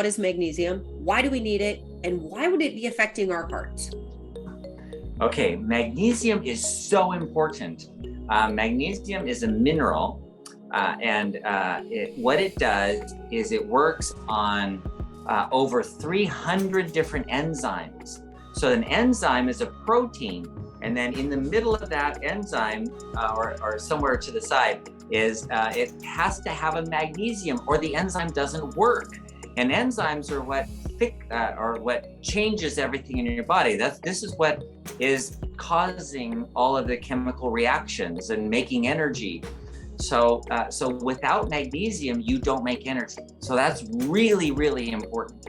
What is magnesium? Why do we need it? And why would it be affecting our hearts? Okay, magnesium is so important. Magnesium is a mineral, what it does is it works on over 300 different enzymes. So an enzyme is a protein, and then in the middle of that enzyme, or somewhere to the side, is it has to have a magnesium, or the enzyme doesn't work. And enzymes are what changes everything in your body. This is what is causing all of the chemical reactions and making energy. So without magnesium, you don't make energy. So that's really, really important.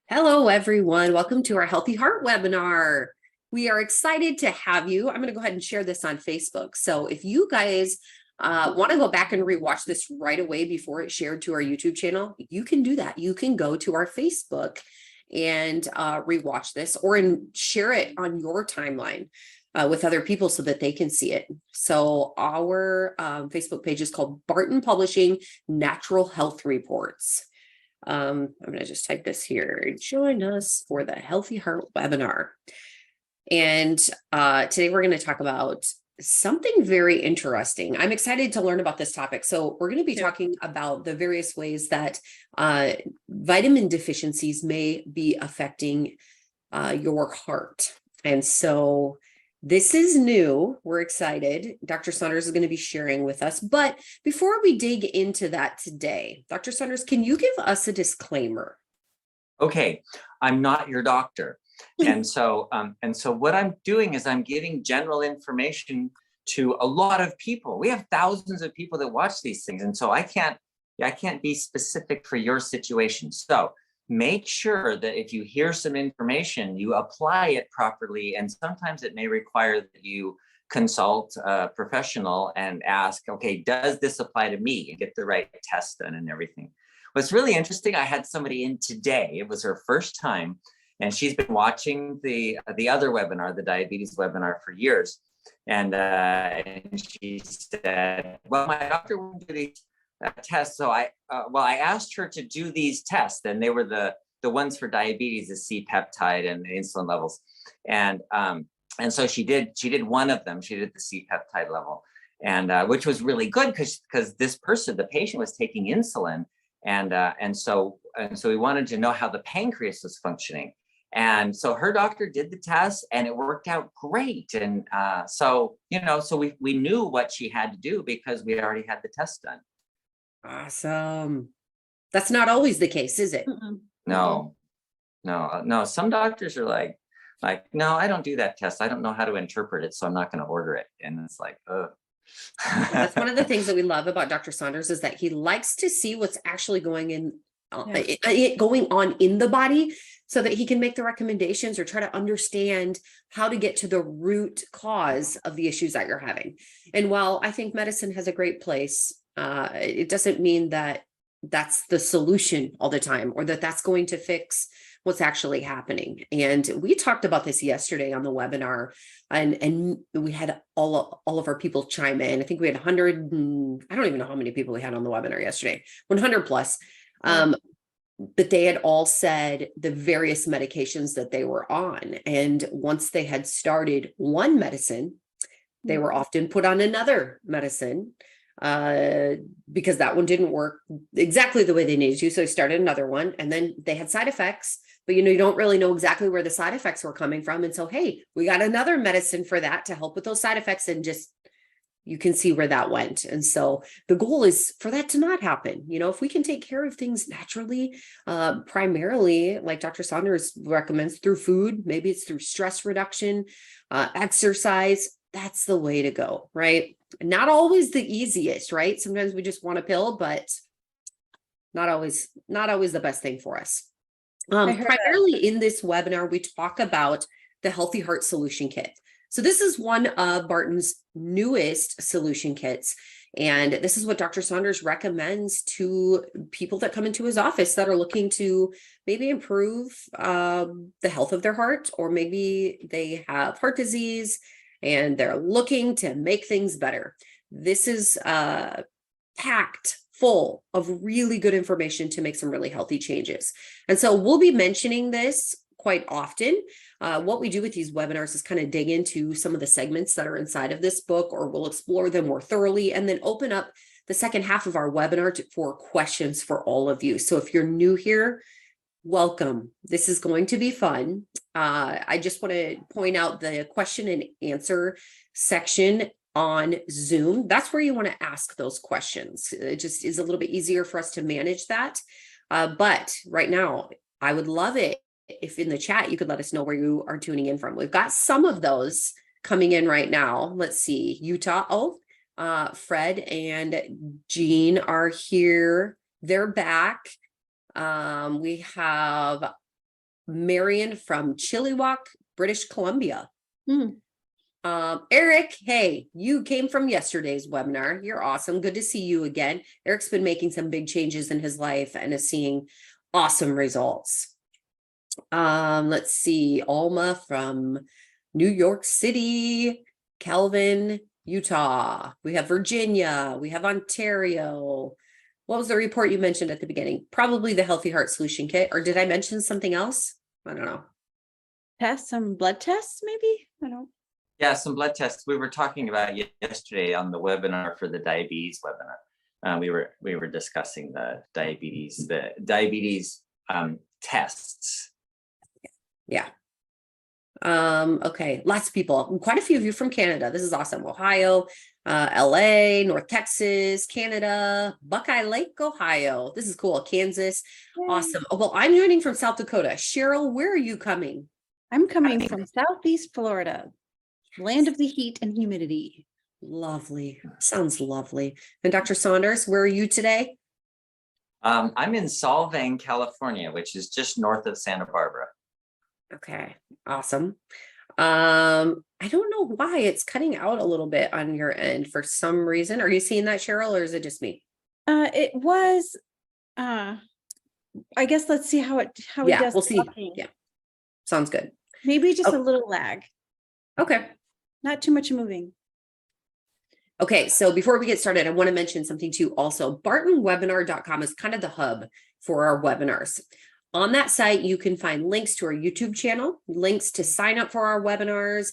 Hello, everyone. Welcome to our Healthy Heart webinar. We are excited to have you. I'm going to go ahead and share this on Facebook. So if you guys want to go back and rewatch this right away before it's shared to our YouTube channel, you can do that. You can go to our Facebook and rewatch this, or share it on your timeline with other people so that they can see it. So our Facebook page is called Barton Publishing Natural Health Reports. I'm going to just type this here. Join us for the Healthy Heart webinar. And today we're going to talk about something very interesting. I'm excited to learn about this topic. So we're going to be talking about the various ways that vitamin deficiencies may be affecting your heart. And so this is new. We're excited. Dr. Saunders is going to be sharing with us. But before we dig into that today, Dr. Saunders, can you give us a disclaimer? Okay, I'm not your doctor. And so what I'm doing is I'm giving general information to a lot of people. We have thousands of people that watch these things. And so I can't be specific for your situation. So make sure that if you hear some information, you apply it properly. And sometimes it may require that you consult a professional and ask, okay, does this apply to me? And get the right test done and everything. What's really interesting, I had somebody in today. It was her first time. And she's been watching the other webinar, the diabetes webinar, for years. And she said, well, my doctor wouldn't do these tests. So I asked her to do these tests, and they were the ones for diabetes, the C-peptide and the insulin levels. And so she did one of them. She did the C-peptide level, and which was really good because this person, the patient, was taking insulin. And so we wanted to know how the pancreas was functioning. And so her doctor did the test, and it worked out great. And so we knew what she had to do because we already had the test done. Awesome. That's not always the case, is it? No. Some doctors are like, no, I don't do that test. I don't know how to interpret it, so I'm not going to order it. And it's like, ugh. That's one of the things that we love about Dr. Saunders is that he likes to see what's actually going on in the body, so that he can make the recommendations or try to understand how to get to the root cause of the issues that you're having. And while I think medicine has a great place, it doesn't mean that that's the solution all the time, or that that's going to fix what's actually happening. And we talked about this yesterday on the webinar, and we had all of our people chime in. I think we had 100, I don't even know how many people we had on the webinar yesterday, 100 plus. But they had all said the various medications that they were on. And once they had started one medicine, they were often put on another medicine because that one didn't work exactly the way they needed to. So they started another one, and then they had side effects, but you don't really know exactly where the side effects were coming from. And so, hey, we got another medicine for that to help with those side effects, and just you can see where that went. And so the goal is for that to not happen. If we can take care of things naturally, primarily, like Dr. Saunders recommends, through food, maybe it's through stress reduction, exercise, that's the way to go, right? Not always the easiest, right? Sometimes we just want a pill, but not always the best thing for us. Primarily in this webinar, we talk about the Healthy Heart Solution Kit. So this is one of Barton's newest solution kits. And this is what Dr. Saunders recommends to people that come into his office that are looking to maybe improve the health of their heart, or maybe they have heart disease and they're looking to make things better. This is packed full of really good information to make some really healthy changes. And so we'll be mentioning this quite often. What we do with these webinars is kind of dig into some of the segments that are inside of this book, or we'll explore them more thoroughly and then open up the second half of our webinar for questions for all of you. So if you're new here, welcome. This is going to be fun. I just want to point out the question and answer section on Zoom. That's where you want to ask those questions. It just is a little bit easier for us to manage that. But right now, I would love it if in the chat you could let us know where you are tuning in from. We've got some of those coming in right now. Let's see, Utah. Oh, Fred and Jean are here. They're back. We have Marion from Chilliwack, British Columbia. Eric, hey, you came from yesterday's webinar. You're awesome. Good to see you again. Eric's been making some big changes in his life and is seeing awesome results. Let's see, Alma from New York City, Calvin, Utah. We have Virginia. We have Ontario. What was the report you mentioned at the beginning? Probably the Healthy Heart Solution Kit, or did I mention something else? I don't know. Some blood tests, maybe? I don't. Yeah, some blood tests. We were talking about yesterday on the webinar for the diabetes webinar. We were discussing the diabetes tests. Yeah. Okay, lots of people, quite a few of you from Canada. This is awesome. Ohio, LA, North Texas, Canada, Buckeye Lake, Ohio. This is cool. Kansas. Yay. Awesome. Oh, well, I'm joining from South Dakota. Cheryl, where are you coming? I'm coming from Southeast Florida, land of the heat and humidity. Lovely. Sounds lovely. And Dr. Saunders, where are you today? I'm in Solvang, California, which is just north of Santa Barbara. Okay, awesome. I don't know why it's cutting out a little bit on your end for some reason. Are you seeing that, Cheryl, or is it just me? It was, I guess let's see how it does. We'll see. Talking. Yeah, sounds good. Maybe just a little lag. Okay. Not too much moving. Okay, so before we get started, I want to mention something too also. BartonWebinar.com is kind of the hub for our webinars. On that site, you can find links to our YouTube channel, links to sign up for our webinars,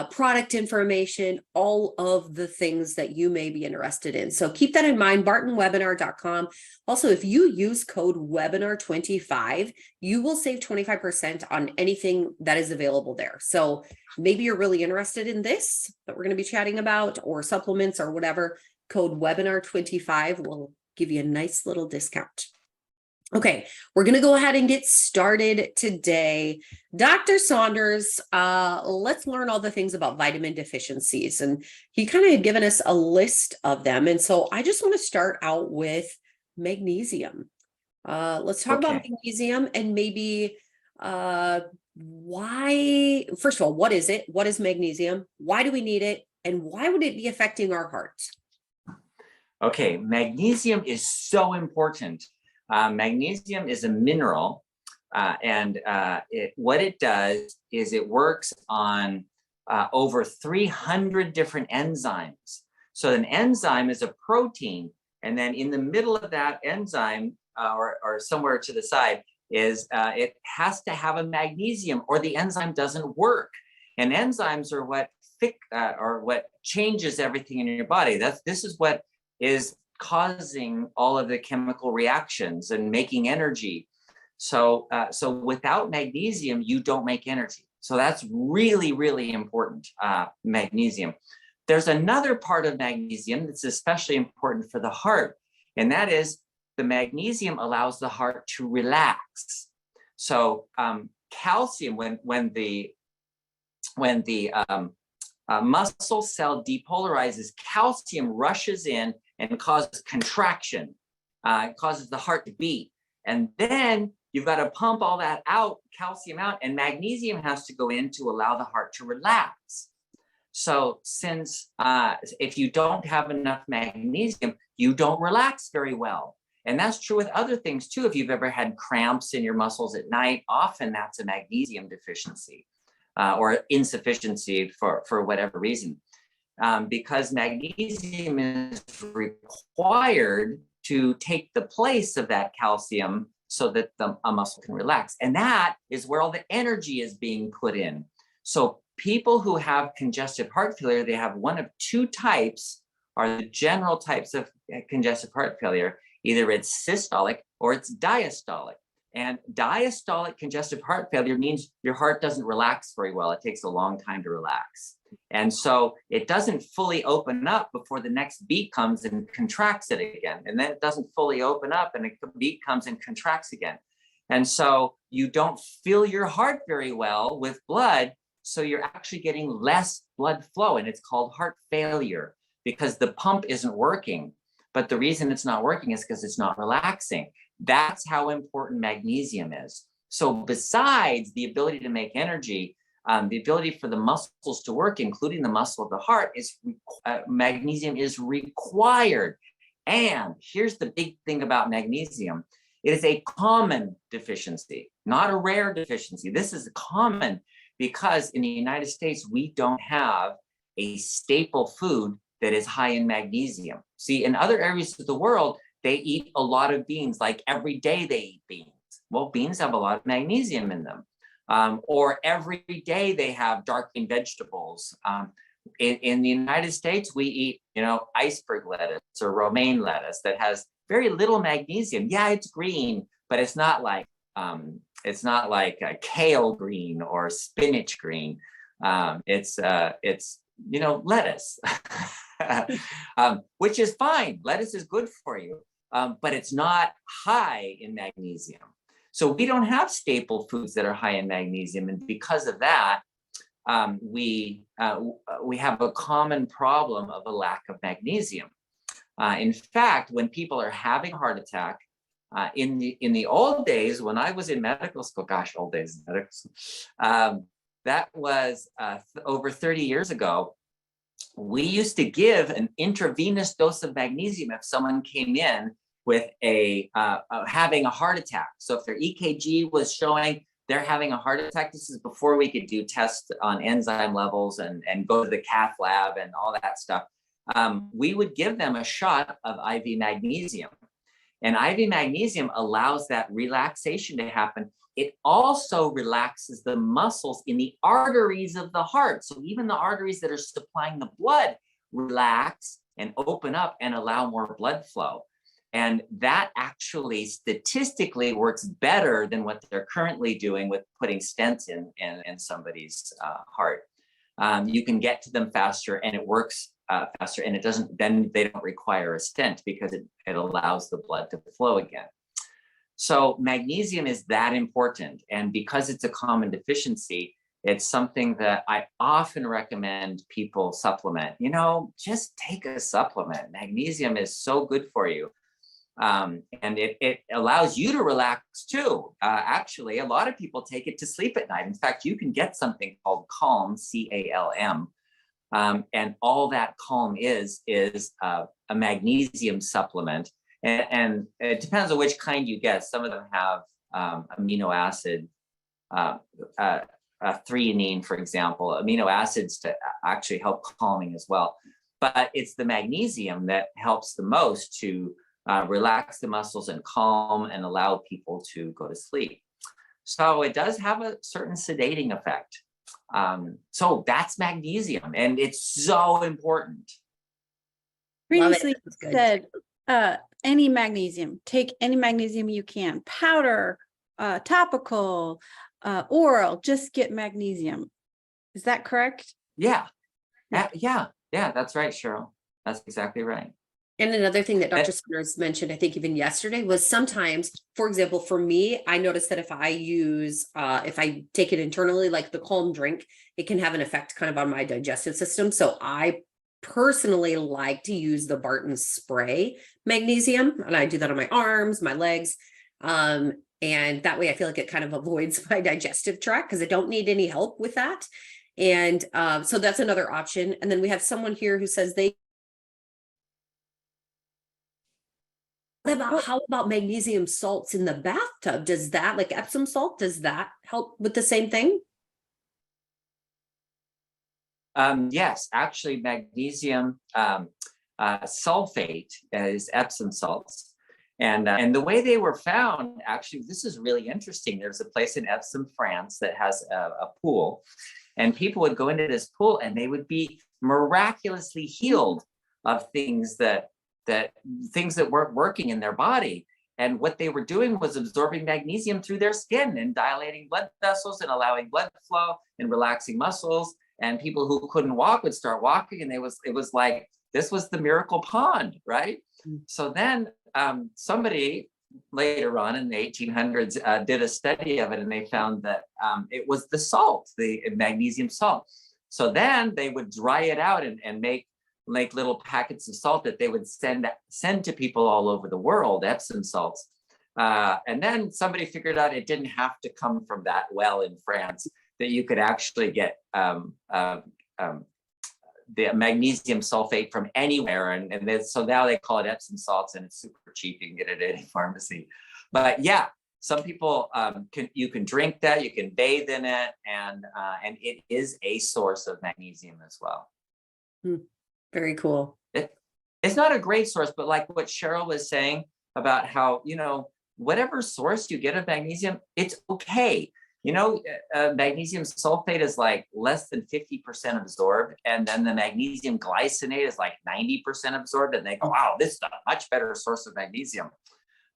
product information, all of the things that you may be interested in. So keep that in mind, BartonWebinar.com. Also, if you use code webinar25, you will save 25% on anything that is available there. So maybe you're really interested in this that we're going to be chatting about, or supplements or whatever. Code webinar25 will give you a nice little discount. Okay, we're going to go ahead and get started today. Dr. Saunders, let's learn all the things about vitamin deficiencies. And he kind of had given us a list of them. And so I just want to start out with magnesium. Let's talk about magnesium and maybe why, first of all, what is it? What is magnesium? Why do we need it? And why would it be affecting our hearts? Okay, magnesium is so important. Magnesium is a mineral, and what it does is it works on over 300 different enzymes. So an enzyme is a protein, and then in the middle of that enzyme, or somewhere to the side, is it has to have a magnesium, or the enzyme doesn't work. And enzymes are what changes everything in your body. This is what is causing all of the chemical reactions and making energy. So without magnesium, you don't make energy. So that's really, really important, magnesium. There's another part of magnesium that's especially important for the heart, and that is the magnesium allows the heart to relax. So calcium, when the muscle cell depolarizes, calcium rushes in and causes contraction. It causes the heart to beat. And then you've got to pump all that out, calcium out, and magnesium has to go in to allow the heart to relax. So since if you don't have enough magnesium, you don't relax very well. And that's true with other things too. If you've ever had cramps in your muscles at night, often that's a magnesium deficiency or insufficiency for whatever reason. because magnesium is required to take the place of that calcium so that a muscle can relax. And that is where all the energy is being put in. So people who have congestive heart failure, they have one of two types, are the general types of congestive heart failure. Either it's systolic or it's diastolic. And diastolic congestive heart failure means your heart doesn't relax very well. It takes a long time to relax. And so it doesn't fully open up before the next beat comes and contracts it again. And then it doesn't fully open up and a beat comes and contracts again. And so you don't fill your heart very well with blood. So you're actually getting less blood flow, and it's called heart failure because the pump isn't working. But the reason it's not working is because it's not relaxing. That's how important magnesium is. So besides the ability to make energy, the ability for the muscles to work, including the muscle of the heart, is magnesium is required. And here's the big thing about magnesium. It is a common deficiency, not a rare deficiency. This is common because in the United States, we don't have a staple food that is high in magnesium. See, in other areas of the world, they eat a lot of beans, like every day they eat beans. Well, beans have a lot of magnesium in them. Or every day they have dark green vegetables. In the United States, we eat, iceberg lettuce or romaine lettuce that has very little magnesium. Yeah, it's green, but it's not like a kale green or spinach green. It's lettuce, which is fine. Lettuce is good for you, but it's not high in magnesium. So we don't have staple foods that are high in magnesium, and because of that, we have a common problem of a lack of magnesium. In fact, when people are having a heart attack, in the old days when I was in medical school, old days in medical school, that was over 30 years ago. We used to give an intravenous dose of magnesium if someone came in with having a heart attack. So if their EKG was showing they're having a heart attack, this is before we could do tests on enzyme levels and go to the cath lab and all that stuff. We would give them a shot of IV magnesium. And IV magnesium allows that relaxation to happen. It also relaxes the muscles in the arteries of the heart. So even the arteries that are supplying the blood relax and open up and allow more blood flow. And that actually statistically works better than what they're currently doing with putting stents in somebody's heart. You can get to them faster and it works faster, and then they don't require a stent because it allows the blood to flow again. So magnesium is that important. And because it's a common deficiency, it's something that I often recommend people supplement. Just take a supplement. Magnesium is so good for you. And it allows you to relax too. Actually, a lot of people take it to sleep at night. In fact, you can get something called Calm, CALM. And all that Calm is a magnesium supplement. And it depends on which kind you get. Some of them have amino acid, threonine, for example, amino acids to actually help calming as well. But it's the magnesium that helps the most to relax the muscles and calm and allow people to go to sleep. So it does have a certain sedating effect. So that's magnesium, and it's so important. Previously said any magnesium, take any magnesium you can, powder, topical, oral, just get magnesium. Is that correct? Yeah, that's right, Cheryl. That's exactly right. And another thing that Dr. Saunders mentioned, I think even yesterday, was sometimes, for example, for me, I noticed that if I take it internally, like the Calm drink, it can have an effect kind of on my digestive system. So I personally like to use the Barton spray magnesium, and I do that on my arms, my legs. And that way I feel like it kind of avoids my digestive tract because I don't need any help with that. And so that's another option. And then we have someone here who says how about magnesium salts in the bathtub? Does that, like Epsom salt, does that help with the same thing? Yes, actually, magnesium sulfate is Epsom salts. And the way they were found, actually, this is really interesting. There's a place in Epsom, France that has a pool, and people would go into this pool and they would be miraculously healed of things that weren't working in their body. And what they were doing was absorbing magnesium through their skin and dilating blood vessels and allowing blood flow and relaxing muscles. And people who couldn't walk would start walking, and it was like, this was the miracle pond, right? So then somebody later on in the 1800s did a study of it, and they found that it was the salt, the magnesium salt. So then they would dry it out and make little packets of salt that they would send to people all over the world, Epsom salts. And then somebody figured out it didn't have to come from that well in France, that you could actually get the magnesium sulfate from anywhere. And so now they call it Epsom salts, and it's super cheap. You can get it at any pharmacy. But yeah, some people you can drink that, you can bathe in it, and it is a source of magnesium as well. Very cool. It's not a great source, but like what Cheryl was saying about how, whatever source you get of magnesium, it's okay. Magnesium sulfate is like less than 50% absorbed, and then the magnesium glycinate is like 90% absorbed, and they go, wow, this is a much better source of magnesium.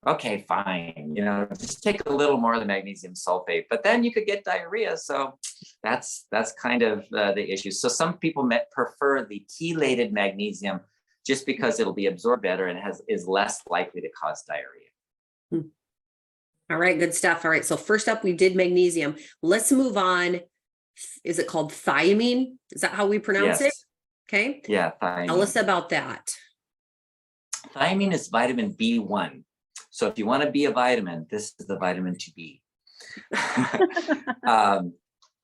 Okay, fine. Just take a little more of the magnesium sulfate, but then you could get diarrhea. So that's kind of the issue. So some people prefer the chelated magnesium just because it'll be absorbed better and is less likely to cause diarrhea. All right, good stuff. All right, so first up, we did magnesium. Let's move on. Is it called thiamine? Is that how we pronounce it? Okay. Yeah, thiamine. Tell us about that. Thiamine is vitamin B1. So if you want to be a vitamin, this is the vitamin to be.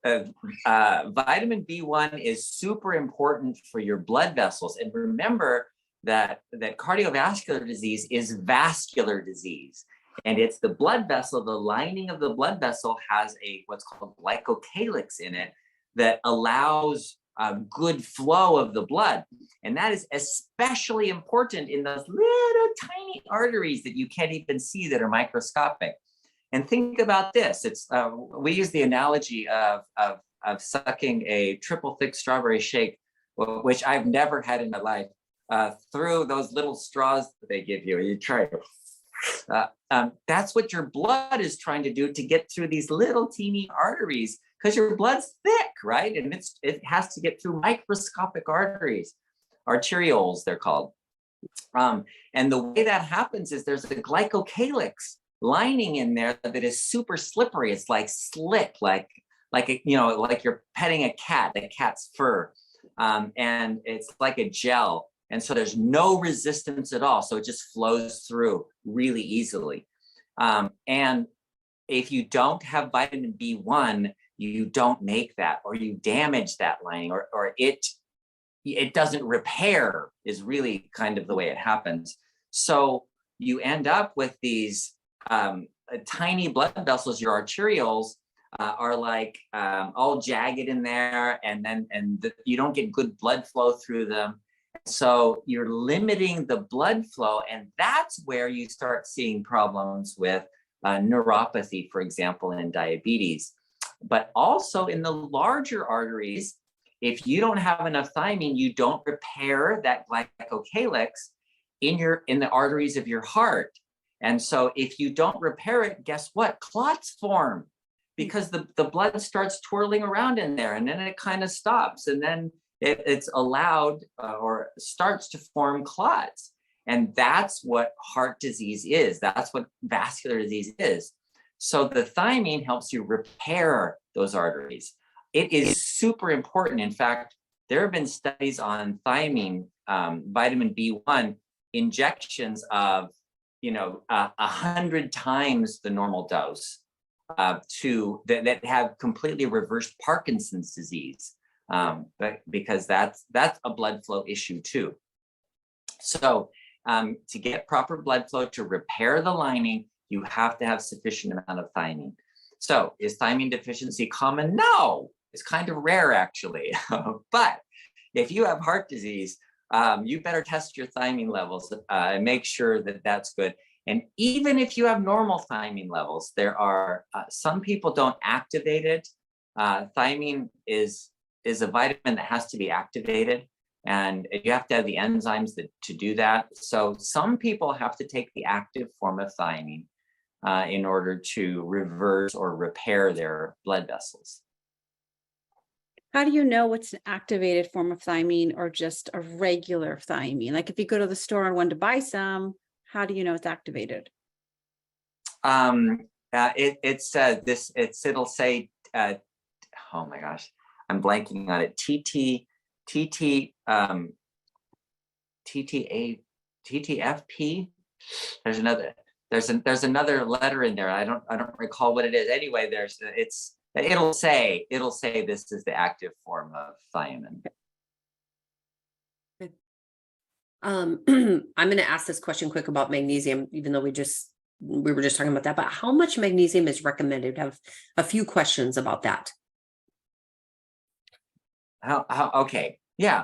Vitamin B1 is super important for your blood vessels. And remember that cardiovascular disease is vascular disease. And it's the blood vessel, the lining of the blood vessel has what's called glycocalyx in it that allows good flow of the blood. And that is especially important in those little tiny arteries that you can't even see, that are microscopic. And think about this. We use the analogy of sucking a triple thick strawberry shake, which I've never had in my life, through those little straws that they give you. You try it. That's what your blood is trying to do to get through these little teeny arteries, because your blood's thick, right? And it has to get through microscopic arteries, arterioles they're called. And the way that happens is there's a glycocalyx lining in there that is super slippery. It's like slick, like you're petting a cat, the cat's fur, and it's like a gel. And so there's no resistance at all. So it just flows through really easily. And if you don't have vitamin B1, you don't make that, or you damage that lining, or it doesn't repair, is really kind of the way it happens. So you end up with these tiny blood vessels. Your arterioles are like all jagged in there, you don't get good blood flow through them. So you're limiting the blood flow, and that's where you start seeing problems with neuropathy, for example, and diabetes. But also in the larger arteries, if you don't have enough thiamine, you don't repair that glycocalyx in the arteries of your heart. And so if you don't repair it, guess what? Clots form, because the blood starts twirling around in there, and then it kind of stops, and then it's allowed or starts to form clots. And that's what heart disease is. That's what vascular disease is. So the thiamine helps you repair those arteries. It is super important. In fact, there have been studies on thiamine, vitamin B1, injections of 100 times the normal dose that have completely reversed Parkinson's disease. But because that's a blood flow issue too. So to get proper blood flow to repair the lining, you have to have sufficient amount of thiamine. So is thiamine deficiency common? No, it's kind of rare actually. But if you have heart disease, you better test your thiamine levels and make sure that that's good. And even if you have normal thiamine levels, there are some people don't activate it. Thiamine is a vitamin that has to be activated, and you have to have the enzymes to do that. So some people have to take the active form of thiamine in order to reverse or repair their blood vessels. How do you know what's an activated form of thiamine or just a regular thiamine? Like if you go to the store and want to buy some, how do you know it's activated? It'll say, oh my gosh, I'm blanking on it. TTFP. There's another letter in there. I don't recall what it is. Anyway, it'll say this is the active form of thiamine. I'm going to ask this question quick about magnesium, even though we were just talking about that, but how much magnesium is recommended? I have a few questions about that. Okay. Yeah.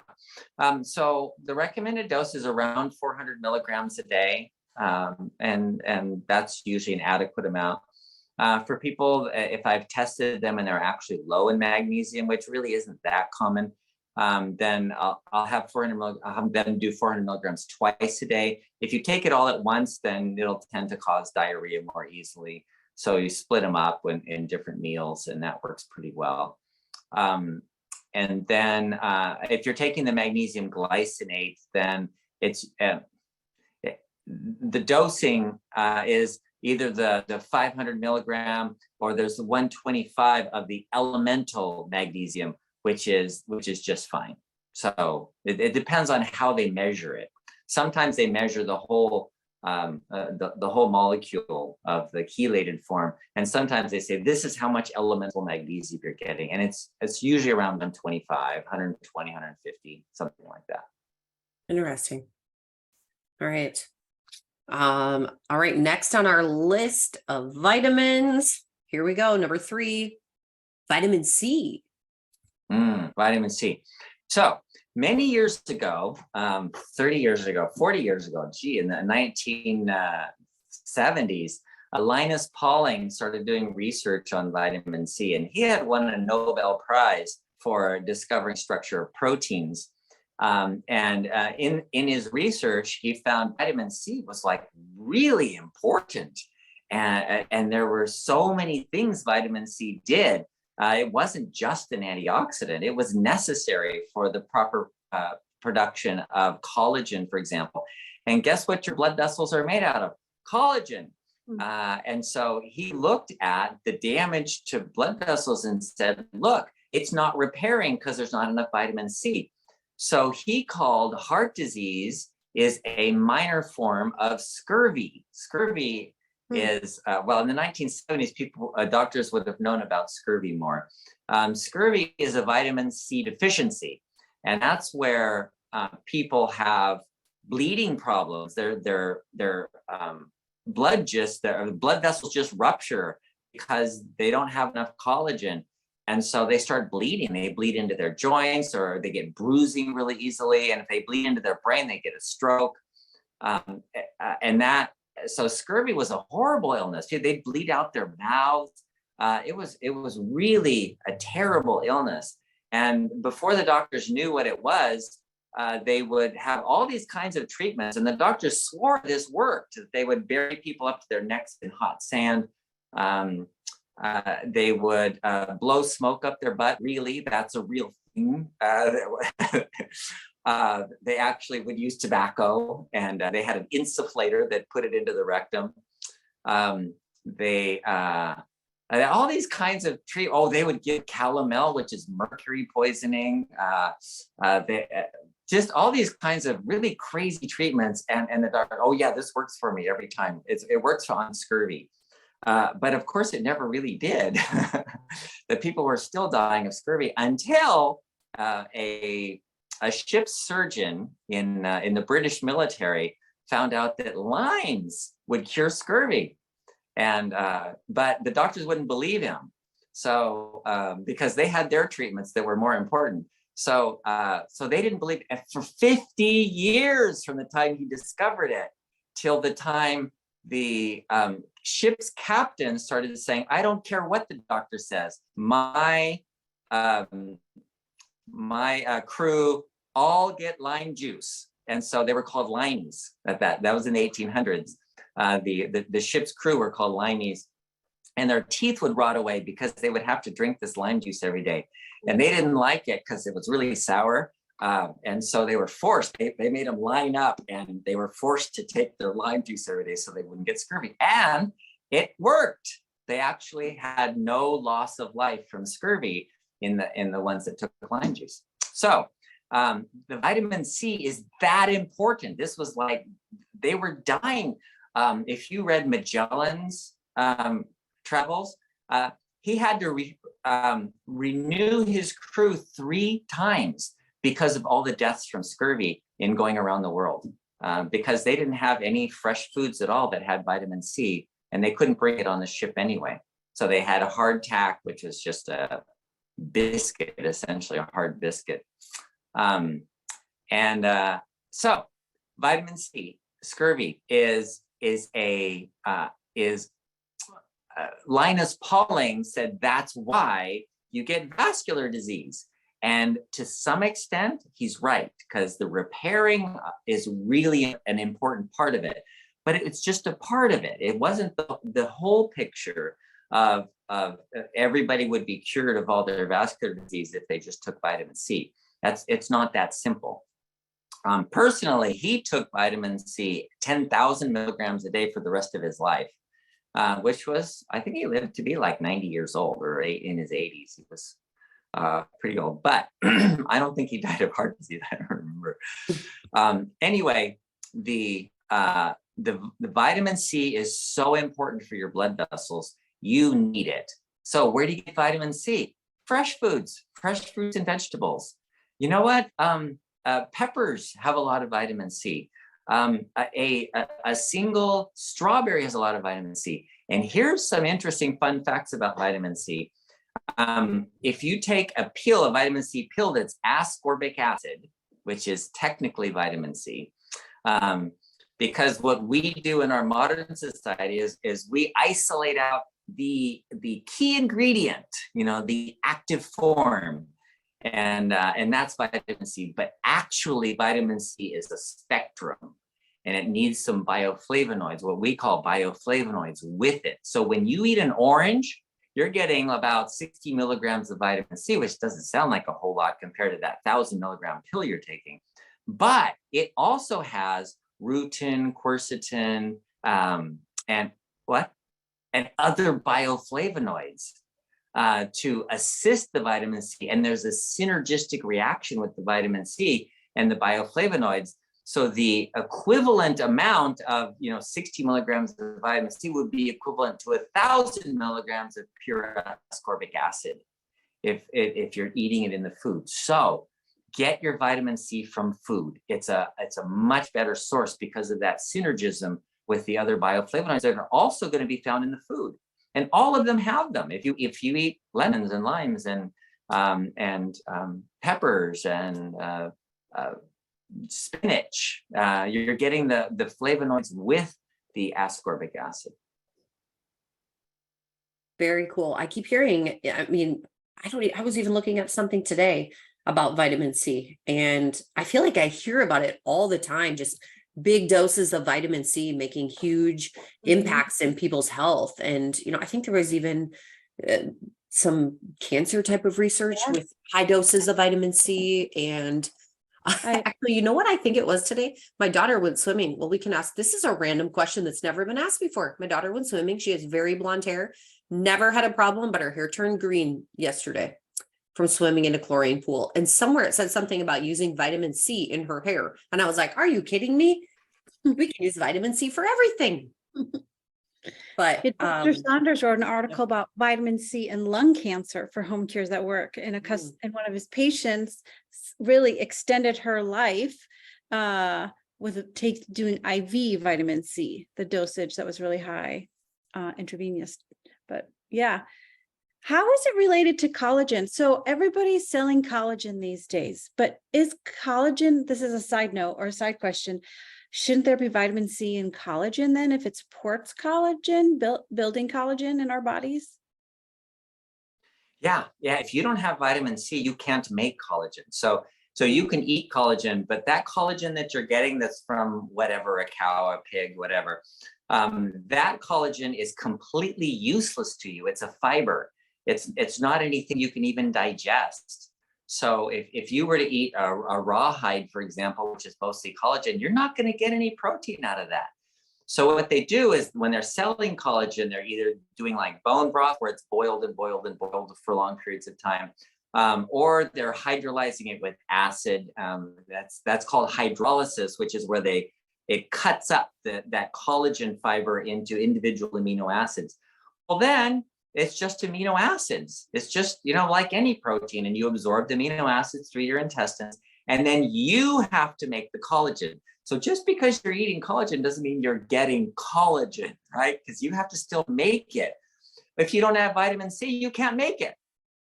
So the recommended dose is around 400 milligrams a day. And that's usually an adequate amount. For people, if I've tested them and they're actually low in magnesium, which really isn't that common, then I'll have 400 I'll have them do 400 milligrams twice a day. If you take it all at once, then it'll tend to cause diarrhea more easily. So you split them up in different meals, and that works pretty well. And then if you're taking the magnesium glycinate, then it's the dosing is either the 500 milligram or there's the 125 of the elemental magnesium, which is just fine. So it depends on how they measure it. Sometimes they measure the whole molecule of the chelated form, and sometimes they say this is how much elemental magnesium you're getting, and it's usually around 125, 120, 150, something like that. Interesting. All right. All right, next on our list of vitamins, here we go. Number 3, vitamin C. Vitamin C. So many years ago, 30 years ago, 40 years ago, in the 1970s, Linus Pauling started doing research on vitamin C, and he had won a Nobel Prize for discovering structure of proteins. In his research, he found vitamin C was like really important, and there were so many things vitamin C did. It wasn't just an antioxidant; it was necessary for the proper production of collagen, for example. And guess what your blood vessels are made out of? Collagen. And so he looked at the damage to blood vessels and said, look, it's not repairing because there's not enough vitamin C. So he called heart disease is a minor form of scurvy. Scurvy is, well, in the 1970s, doctors would have known about scurvy more. Scurvy is a vitamin C deficiency. And that's where people have bleeding problems. Their blood vessels just rupture because they don't have enough collagen. And so they start bleeding. They bleed into their joints, or they get bruising really easily. And if they bleed into their brain, they get a stroke. So scurvy was a horrible illness. They'd bleed out their mouths. It was really a terrible illness. And before the doctors knew what it was, they would have all these kinds of treatments. And the doctors swore this worked. They would bury people up to their necks in hot sand. They would blow smoke up their butt. Really, that's a real thing. They actually would use tobacco, and they had an insufflator that put it into the rectum. All these kinds of they would give calomel, which is mercury poisoning. Just all these kinds of really crazy treatments. And the doctor, oh yeah, this works for me every time. It works on scurvy. But of course, it never really did. The people were still dying of scurvy until a ship's surgeon in the British military found out that limes would cure scurvy, but the doctors wouldn't believe him. So because they had their treatments that were more important. So they didn't believe it for 50 years from the time he discovered it till the time the ship's captain started saying, I don't care what the doctor says. My crew all get lime juice. And so they were called limeys at that. That was in the 1800s. The ship's crew were called limeys. And their teeth would rot away because they would have to drink this lime juice every day. And they didn't like it because it was really sour. And so they were forced, they made them line up and they were forced to take their lime juice every day so they wouldn't get scurvy. And it worked. They actually had no loss of life from scurvy in the ones that took lime juice. So the vitamin C is that important. This was like, they were dying. If you read Magellan's travels, he had to renew his crew 3 times because of all the deaths from scurvy in going around the world, because they didn't have any fresh foods at all that had vitamin C, and they couldn't bring it on the ship anyway. So they had a hardtack, which is just a biscuit, essentially a hard biscuit. So vitamin C, scurvy is Linus Pauling said that's why you get vascular disease. And to some extent, he's right, because the repairing is really an important part of it. But it's just a part of it. It wasn't the whole picture of everybody would be cured of all their vascular disease if they just took vitamin C. It's not that simple. Personally, he took vitamin C 10,000 milligrams a day for the rest of his life, which was, I think he lived to be like 90 years old or in his 80s. He was pretty old, but I don't think he died of heart disease. I don't remember. Anyway, the vitamin C is so important for your blood vessels. You need it. So where do you get vitamin C? Fresh foods, fresh fruits and vegetables. You know what? Peppers have a lot of vitamin C. A single strawberry has a lot of vitamin C. And here's some interesting fun facts about vitamin C. If you take a pill, a vitamin C pill that's ascorbic acid, which is technically vitamin C, because what we do in our modern society is we isolate out the key ingredient, the active form, and that's vitamin C. But actually, vitamin C is a spectrum, and it needs some bioflavonoids, what we call bioflavonoids, with it. So when you eat an orange, you're getting about 60 milligrams of vitamin C, which doesn't sound like a whole lot compared to that 1,000 milligram pill you're taking. But it also has rutin, quercetin, and other bioflavonoids to assist the vitamin C. And there's a synergistic reaction with the vitamin C and the bioflavonoids. So the equivalent amount of 60 milligrams of vitamin C would be equivalent to 1,000 milligrams of pure ascorbic acid if you're eating it in the food. So get your vitamin C from food. It's a much better source because of that synergism with the other bioflavonoids that are also going to be found in the food. And all of them have them. If you eat lemons and limes and peppers and spinach, you're getting the flavonoids with the ascorbic acid. Very cool. I keep hearing, I was even looking at something today about vitamin C, and I feel like I hear about it all the time, just big doses of vitamin C making huge impacts in people's health. And, I think there was even some cancer type of research with high doses of vitamin C. And actually, you know what I think it was today? My daughter went swimming. Well, we can ask, this is a random question that's never been asked before. My daughter went swimming. She has very blonde hair, never had a problem, but her hair turned green yesterday from swimming in a chlorine pool. And somewhere it said something about using vitamin C in her hair. And I was like, are you kidding me? We can use vitamin C for everything. But Dr. Saunders wrote an article about vitamin C and lung cancer for home cures at work. And one of his patients really extended her life doing IV vitamin C, the dosage that was really high, intravenous. But yeah, How is it related to collagen? So everybody's selling collagen these days, but is collagen, this is a side note or a side question, shouldn't there be vitamin C in collagen then if it supports collagen, building collagen in our bodies? Yeah, yeah. If you don't have vitamin C, you can't make collagen. So you can eat collagen, but that collagen that you're getting that's from whatever, a cow, a pig, whatever, that collagen is completely useless to you. It's a fiber. It's not anything you can even digest. So if you were to eat a rawhide, for example, which is mostly collagen, you're not going to get any protein out of that. So what they do is when they're selling collagen, they're either doing like bone broth where it's boiled and boiled and boiled for long periods of time, or they're hydrolyzing it with acid. That's called hydrolysis, which is where it cuts up that collagen fiber into individual amino acids. Well, then it's just amino acids. It's just, like any protein, and you absorb the amino acids through your intestines, and then you have to make the collagen. So just because you're eating collagen doesn't mean you're getting collagen, right? Because you have to still make it. If you don't have vitamin C, you can't make it.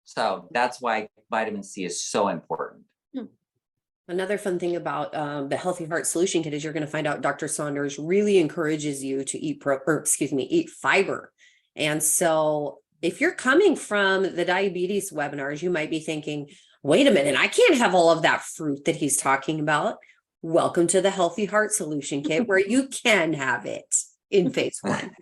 So that's why vitamin C is so important. Another fun thing about the Healthy Heart Solution Kit is you're going to find out Dr. Saunders really encourages you to eat fiber. And so if you're coming from the diabetes webinars, you might be thinking, wait a minute, I can't have all of that fruit that he's talking about. Welcome to the Healthy Heart Solution Kit, where you can have it in phase 1.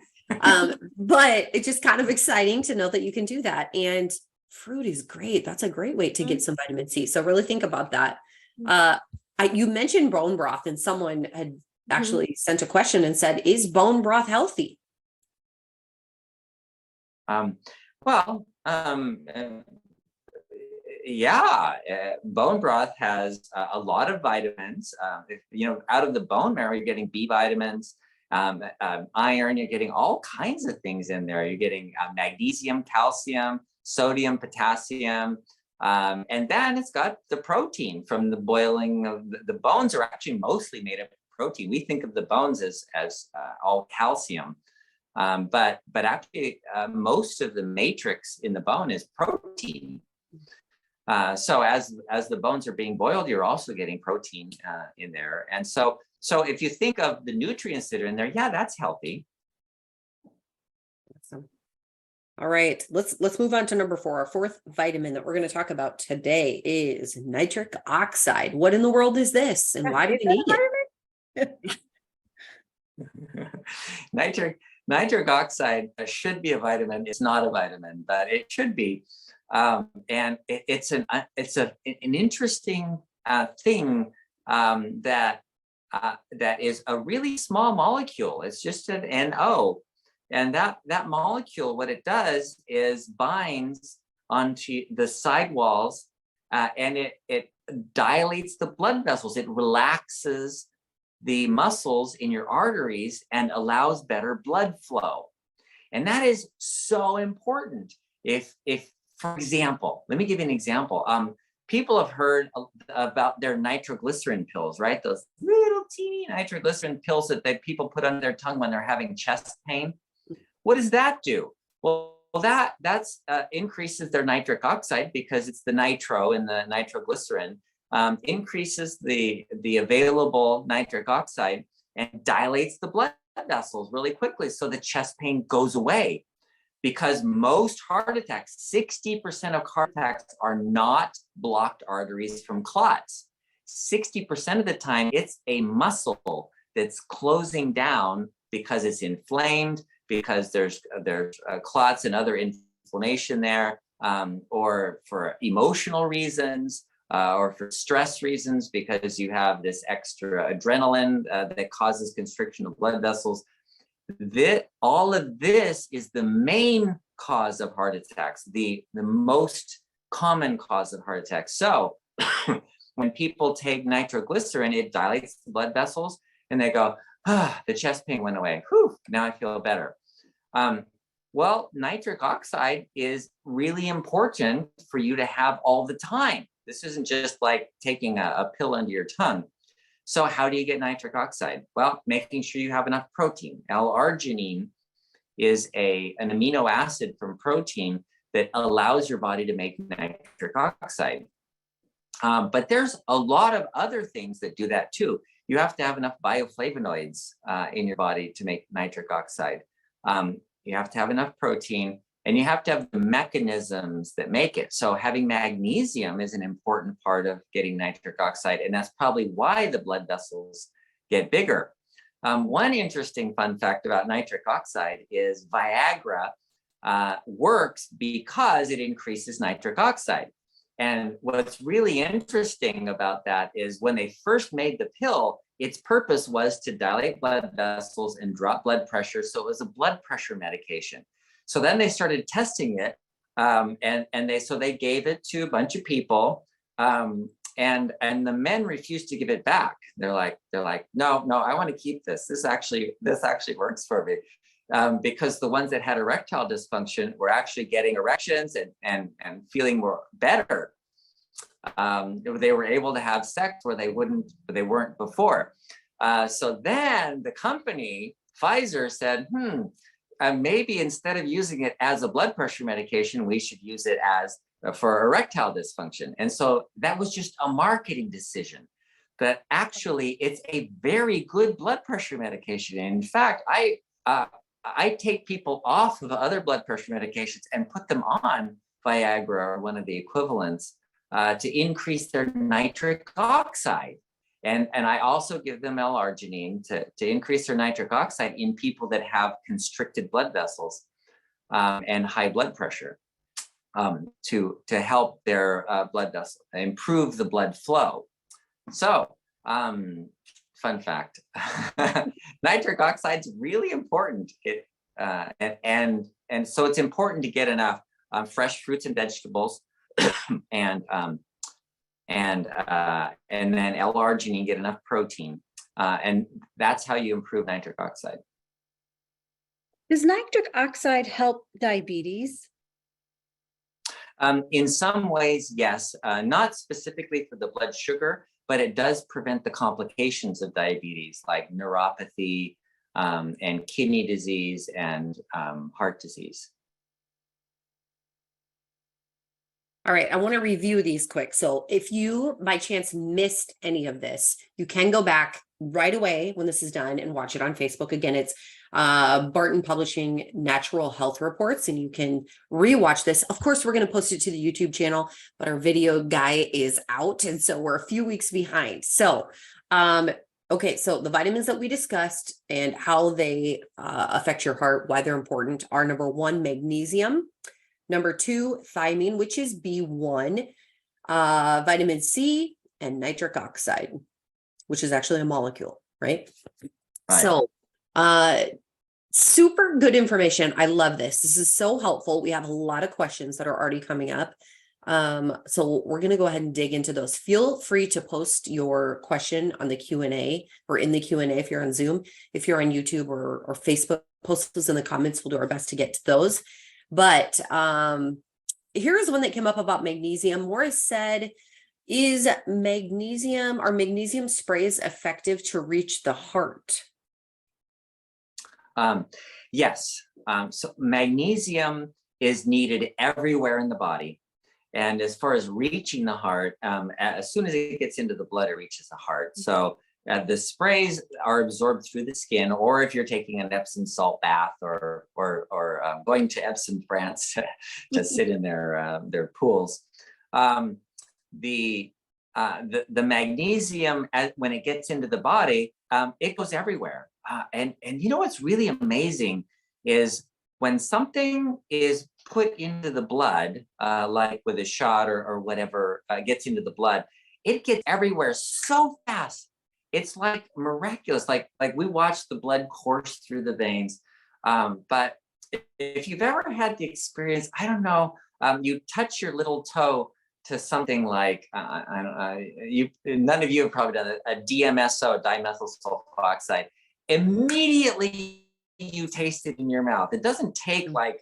But it's just kind of exciting to know that you can do that. And fruit is great. That's a great way to get some vitamin C. So really think about that. You mentioned bone broth, and someone had actually sent a question and said, is bone broth healthy? Yeah, bone broth has a lot of vitamins. Out of the bone marrow, you're getting B vitamins, iron, you're getting all kinds of things in there. You're getting magnesium, calcium, sodium, potassium, and then it's got the protein from the boiling of the bones are actually mostly made of protein. We think of the bones as all calcium. But actually, most of the matrix in the bone is protein. So as the bones are being boiled, you're also getting protein in there. And so if you think of the nutrients that are in there, yeah, that's healthy. Awesome. All right, let's move on to number 4. Our 4th vitamin that we're going to talk about today is nitric oxide. What in the world is this, and why do we need it? Nitric oxide should be a vitamin. It's not a vitamin, but it should be. And it's an interesting thing that is a really small molecule. It's just an NO, and that molecule, what it does is binds onto the sidewalls, and it dilates the blood vessels. It relaxes the muscles in your arteries and allows better blood flow. And that is so important. If for example, let me give you an example. People have heard about their nitroglycerin pills, right? Those little teeny nitroglycerin pills that people put on their tongue when they're having chest pain. What does that do? Well, that increases their nitric oxide, because it's the nitro in the nitroglycerin, increases the available nitric oxide and dilates the blood vessels really quickly, so the chest pain goes away. Because most heart attacks, 60% of heart attacks are not blocked arteries from clots. 60% of the time, it's a muscle that's closing down because it's inflamed, because there's clots and other inflammation there, or for emotional reasons, or for stress reasons, because you have this extra adrenaline that causes constriction of blood vessels. All of this is the main cause of heart attacks, the most common cause of heart attacks. So when people take nitroglycerin, it dilates the blood vessels, and they go, the chest pain went away. Whew, now I feel better. Well, nitric oxide is really important for you to have all the time. This isn't just like taking a pill under your tongue. So how do you get nitric oxide? Well, making sure you have enough protein. L-arginine is an amino acid from protein that allows your body to make nitric oxide. But there's a lot of other things that do that too. You have to have enough bioflavonoids in your body to make nitric oxide. You have to have enough protein, and you have to have the mechanisms that make it. So having magnesium is an important part of getting nitric oxide, and that's probably why the blood vessels get bigger. One interesting fun fact about nitric oxide is Viagra works because it increases nitric oxide. And what's really interesting about that is when they first made the pill, its purpose was to dilate blood vessels and drop blood pressure. So it was a blood pressure medication. So then they started testing it, so they gave it to a bunch of people, and the men refused to give it back. They're like, no, I want to keep this. This actually works for me. Because the ones that had erectile dysfunction were actually getting erections and feeling more better. They were able to have sex where they weren't before. So then the company, Pfizer, said, maybe instead of using it as a blood pressure medication, we should use it as for erectile dysfunction. And so that was just a marketing decision. But actually, it's a very good blood pressure medication. And in fact, I take people off of other blood pressure medications and put them on Viagra or one of the equivalents to increase their nitric oxide. And I also give them L-arginine to increase their nitric oxide in people that have constricted blood vessels and high blood pressure to help their blood vessel, improve the blood flow. So, fun fact, nitric oxide is really important. And so it's important to get enough fresh fruits and vegetables, and then L-arginine, get enough protein, and that's how you improve nitric oxide. Does nitric oxide help diabetes? In some ways, yes, not specifically for the blood sugar, but it does prevent the complications of diabetes, like neuropathy and kidney disease and heart disease. All right, I want to review these quick. So if you by chance missed any of this, you can go back right away when this is done and watch it on Facebook. Again, it's Barton Publishing Natural Health Reports, and you can rewatch this. Of course, we're going to post it to the YouTube channel, but our video guy is out, and so we're a few weeks behind. So, okay, so the vitamins that we discussed and how they affect your heart, why they're important, are number 1, magnesium. Number 2, thiamine, which is B1, vitamin C, and nitric oxide, which is actually a molecule, right? So, super good information. I love this. This is so helpful. We have a lot of questions that are already coming up. So we're going to go ahead and dig into those. Feel free to post your question on the Q&A or in the Q&A if you're on Zoom. If you're on YouTube or Facebook, post those in the comments. We'll do our best to get to those. But here's one that came up about magnesium. Morris said, is magnesium sprays effective to reach the heart? Yes. So magnesium is needed everywhere in the body. And as far as reaching the heart, as soon as it gets into the blood, it reaches the heart. So the sprays are absorbed through the skin, or if you're taking an Epsom salt bath or going to Epsom, France to sit in their pools, the magnesium, when it gets into the body, it goes everywhere. And you know what's really amazing is when something is put into the blood, like with a shot or whatever, gets into the blood, it gets everywhere so fast. It's like miraculous. Like we watch the blood course through the veins. But if you've ever had the experience, I don't know, you touch your little toe to something like, none of you have probably done a DMSO, dimethyl sulfoxide. Immediately you taste it in your mouth. It doesn't take like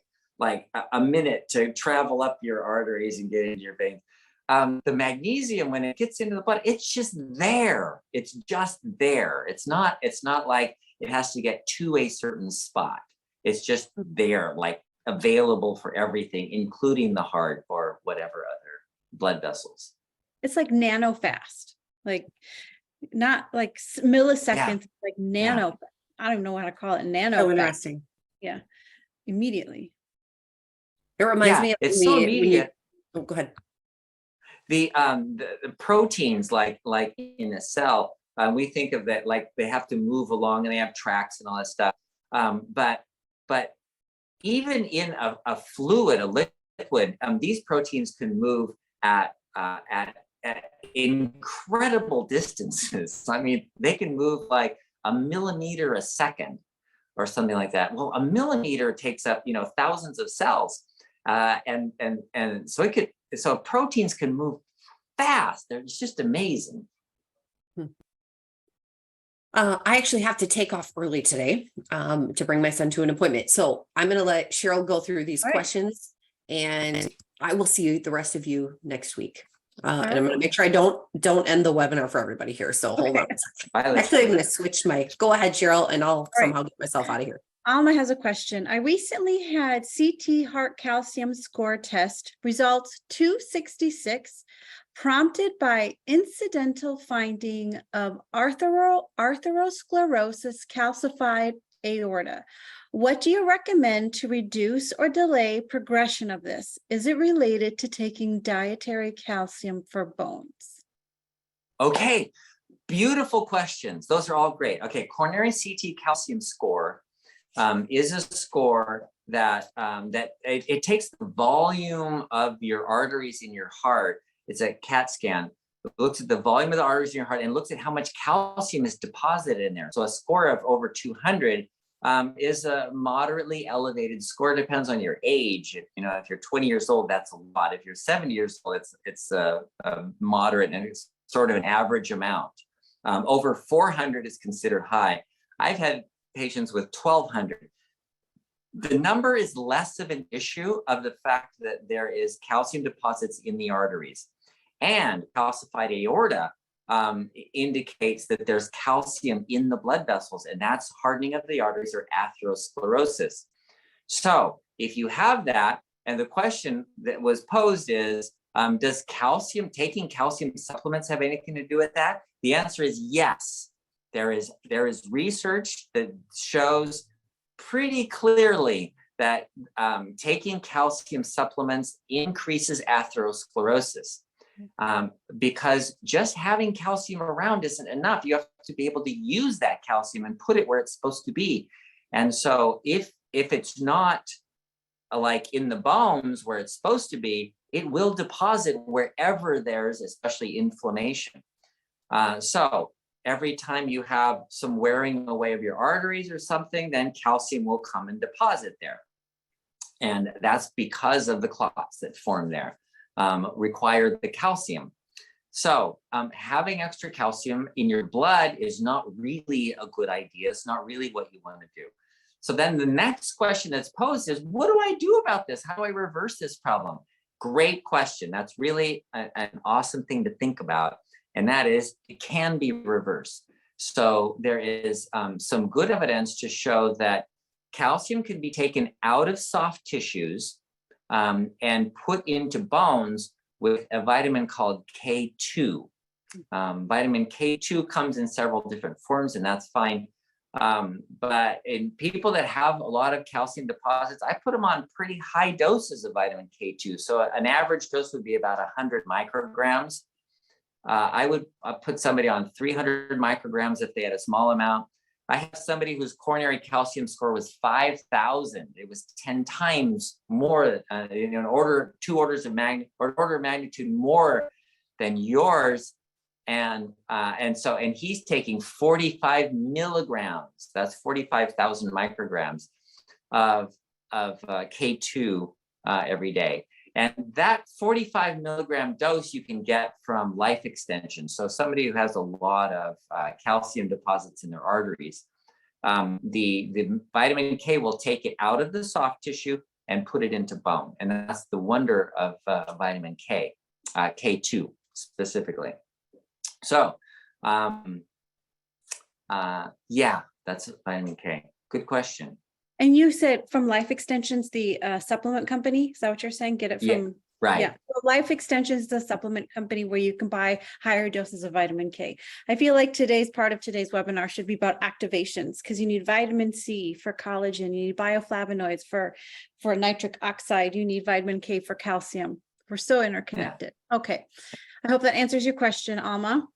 a minute to travel up your arteries and get into your veins. The magnesium, when it gets into the blood, it's just there. It's just there. It's not like it has to get to a certain spot. It's just there, like available for everything, including the heart or whatever other blood vessels. It's like nano fast, like not like milliseconds, like nano. I don't even know how to call it. Nano. So fast. interesting. Yeah. Immediately. It reminds me of it's so immediate. Oh, go ahead. The proteins, like in a cell, we think of that like they have to move along and they have tracks and all that stuff. But even in a fluid, a liquid, these proteins can move at incredible distances. I mean, they can move like a millimeter a second or something like that. Well, a millimeter takes up, thousands of cells. And so proteins can move fast. It's just amazing. I actually have to take off early today to bring my son to an appointment. So I'm going to let Cheryl go through these questions, and I will see the rest of you next week. And I'm going to make sure I don't end the webinar for everybody here. So hold on. Actually, I'm going to switch my. Go ahead, Cheryl, and I'll somehow get myself out of here. Alma has a question. I recently had CT heart calcium score test results 266, prompted by incidental finding of atherosclerosis calcified aorta. What do you recommend to reduce or delay progression of this? Is it related to taking dietary calcium for bones? Okay, beautiful questions. Those are all great. Okay, coronary CT calcium score is a score that it takes the volume of your arteries in your heart. It's a CAT scan. It looks at the volume of the arteries in your heart and looks at how much calcium is deposited in there. So a score of over 200 is a moderately elevated score. It depends on your age. If you're 20 years old, that's a lot. If you're 70 years old, it's a moderate, and it's sort of an average amount. Over 400 is considered high. I've had patients with 1,200. The number is less of an issue of the fact that there is calcium deposits in the arteries, and calcified aorta indicates that there's calcium in the blood vessels, and that's hardening of the arteries or atherosclerosis. So if you have that, and the question that was posed is, does taking calcium supplements have anything to do with that? The answer is yes. There is research that shows pretty clearly that taking calcium supplements increases atherosclerosis, because just having calcium around isn't enough. You have to be able to use that calcium and put it where it's supposed to be. And so if it's not like in the bones where it's supposed to be, it will deposit wherever there's especially inflammation. So every time you have some wearing away of your arteries or something, then calcium will come and deposit there. And that's because of the clots that form there, require the calcium. So having extra calcium in your blood is not really a good idea. It's not really what you want to do. So then the next question that's posed is, what do I do about this? How do I reverse this problem? Great question. That's really an awesome thing to think about. And that is, it can be reversed. So there is some good evidence to show that calcium can be taken out of soft tissues and put into bones with a vitamin called K2. Vitamin K2 comes in several different forms, and that's fine. But in people that have a lot of calcium deposits, I put them on pretty high doses of vitamin K2. So an average dose would be about 100 micrograms. I would put somebody on 300 micrograms if they had a small amount. I have somebody whose coronary calcium score was 5,000. It was 10 times more, order of magnitude more than yours. And he's taking 45 milligrams. That's 45,000 micrograms of K2 every day. And that 45 milligram dose you can get from Life Extension. So somebody who has a lot of calcium deposits in their arteries, the vitamin K will take it out of the soft tissue and put it into bone. And that's the wonder of vitamin K, K2 specifically. So yeah, that's vitamin K. Good question. And you said from Life Extensions, the supplement company, is that what you're saying? Get it Yeah, from? right. Yeah, so Life Extensions is the supplement company where you can buy higher doses of vitamin K. I feel like part of today's webinar should be about activations, because you need vitamin C for collagen, you need bioflavonoids for nitric oxide, you need vitamin K for calcium. We're so interconnected. Okay, I hope that answers your question, Alma.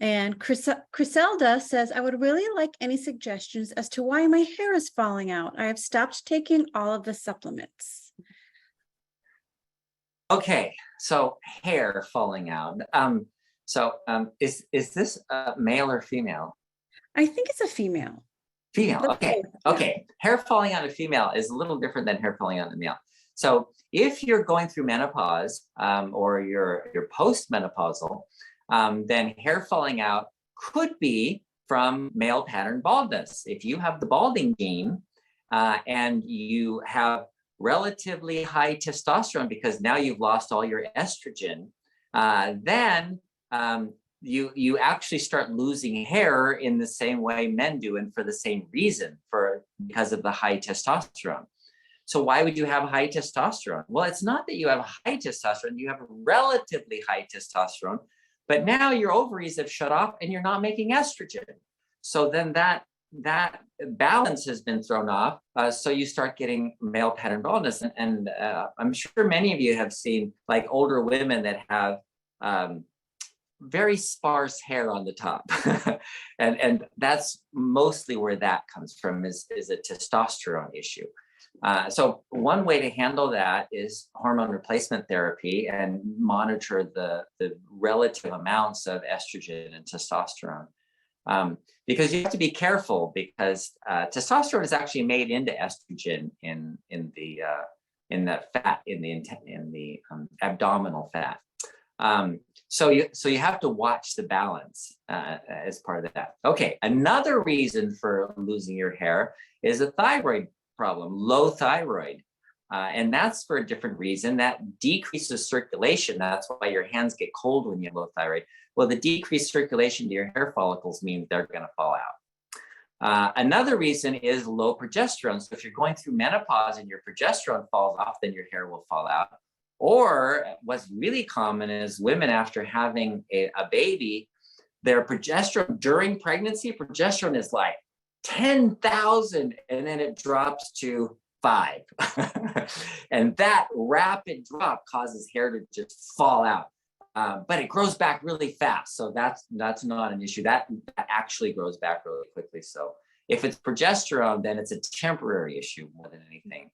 And Criselda says, I would really like any suggestions as to why my hair is falling out. I have stopped taking all of the supplements. Okay, so hair falling out. Is this male or female? I think it's a female. Female. But Okay. both, yeah. Okay. Hair falling out of female is a little different than hair falling out of male. So if you're going through menopause or you're postmenopausal, then hair falling out could be from male pattern baldness. If you have the balding gene and you have relatively high testosterone because now you've lost all your estrogen, then you actually start losing hair in the same way men do, and for the same reason, because of the high testosterone. So why would you have high testosterone? Well, it's not that you have high testosterone, you have relatively high testosterone, but now your ovaries have shut off and you're not making estrogen. So then that balance has been thrown off. So you start getting male pattern baldness. And I'm sure many of you have seen like older women that have very sparse hair on the top. and that's mostly where that comes from, is a testosterone issue. So one way to handle that is hormone replacement therapy and monitor the relative amounts of estrogen and testosterone. Because you have to be careful, because testosterone is actually made into estrogen in the fat, in the abdominal fat. So you have to watch the balance as part of that. Okay, another reason for losing your hair is a thyroid problem, low thyroid. And that's for a different reason. That decreases circulation. That's why your hands get cold when you have low thyroid. Well, the decreased circulation to your hair follicles means they're going to fall out. Another reason is low progesterone. So if you're going through menopause and your progesterone falls off, then your hair will fall out. Or what's really common is women, after having a baby, their progesterone during pregnancy, progesterone is like 10,000, and then it drops to 5. And that rapid drop causes hair to just fall out. But it grows back really fast. So that's not an issue. That actually grows back really quickly. So if it's progesterone, then it's a temporary issue more than anything.